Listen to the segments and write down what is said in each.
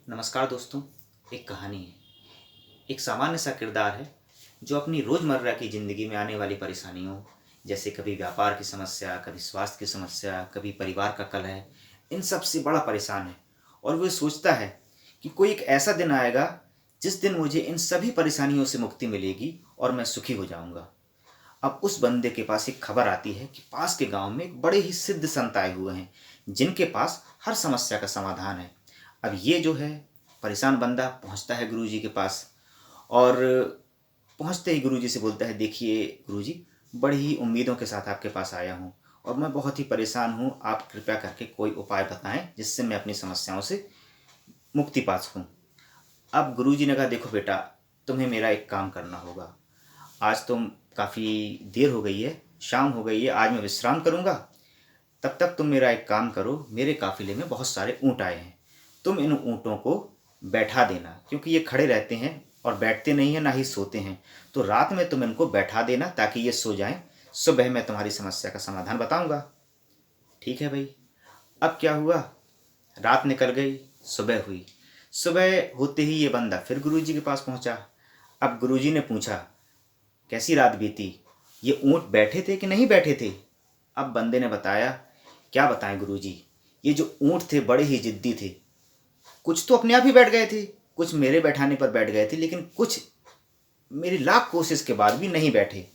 नमस्कार दोस्तों। एक कहानी है। एक सामान्य सा किरदार है जो अपनी रोज़मर्रा की ज़िंदगी में आने वाली परेशानियों, जैसे कभी व्यापार की समस्या, कभी स्वास्थ्य की समस्या, कभी परिवार का कलह, इन सब से बड़ा परेशान है। और वो सोचता है कि कोई एक ऐसा दिन आएगा जिस दिन मुझे इन सभी परेशानियों से मुक्ति मिलेगी और मैं सुखी हो जाऊंगा। अब उस बंदे के पास एक खबर आती है कि पास के गांव में एक बड़े ही सिद्ध संत आए हुए हैं जिनके पास हर समस्या का समाधान है। अब ये जो है परेशान बंदा पहुंचता है गुरुजी के पास और पहुंचते ही गुरुजी से बोलता है, देखिए गुरुजी, बड़ी ही उम्मीदों के साथ आपके पास आया हूं और मैं बहुत ही परेशान हूं। आप कृपया करके कोई उपाय बताएं जिससे मैं अपनी समस्याओं से मुक्ति पा सकूं। अब गुरुजी ने कहा, देखो बेटा, तुम्हें मेरा एक काम करना होगा। आज तो काफ़ी देर हो गई है, शाम हो गई है, आज मैं विश्राम करूंगा। तब तक तुम मेरा एक काम करो, मेरे काफ़िले में बहुत सारे ऊँट आए हैं, तुम इन ऊँटों को बैठा देना, क्योंकि ये खड़े रहते हैं और बैठते नहीं हैं, ना ही सोते हैं। तो रात में तुम इनको बैठा देना ताकि ये सो जाएं, सुबह मैं तुम्हारी समस्या का समाधान बताऊंगा। ठीक है भाई। अब क्या हुआ, रात निकल गई, सुबह हुई। सुबह होते ही ये बंदा फिर गुरुजी के पास पहुंचा। अब गुरुजी ने पूछा, कैसी रात बीती, ये ऊँट बैठे थे कि नहीं बैठे थे? अब बंदे ने बताया, क्या बताएं गुरुजी, ये जो ऊँट थे बड़े ही जिद्दी थे। कुछ तो अपने आप ही बैठ गए थे, कुछ मेरे बैठाने पर बैठ गए थे, लेकिन कुछ मेरी लाख कोशिश के बाद भी नहीं बैठे।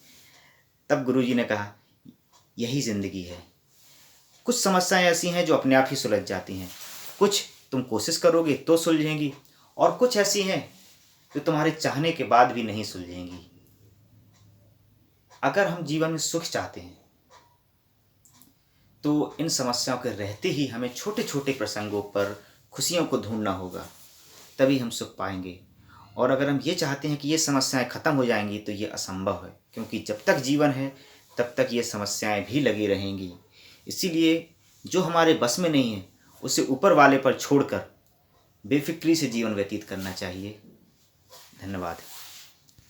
तब गुरुजी ने कहा, यही ज़िंदगी है। कुछ समस्याएं ऐसी हैं जो अपने आप ही सुलझ जाती हैं, कुछ तुम कोशिश करोगे तो सुलझेंगी, और कुछ ऐसी हैं जो तुम्हारे चाहने के बाद भी नहीं सुलझेंगी। अगर हम जीवन में सुख चाहते हैं तो इन समस्याओं के रहते ही हमें छोटे छोटे प्रसंगों पर खुशियों को ढूंढना होगा, तभी हम सुख पाएंगे। और अगर हम ये चाहते हैं कि ये समस्याएं ख़त्म हो जाएंगी तो ये असंभव है, क्योंकि जब तक जीवन है तब तक ये समस्याएं भी लगी रहेंगी। इसीलिए जो हमारे बस में नहीं है उसे ऊपर वाले पर छोड़कर बेफिक्री से जीवन व्यतीत करना चाहिए। धन्यवाद।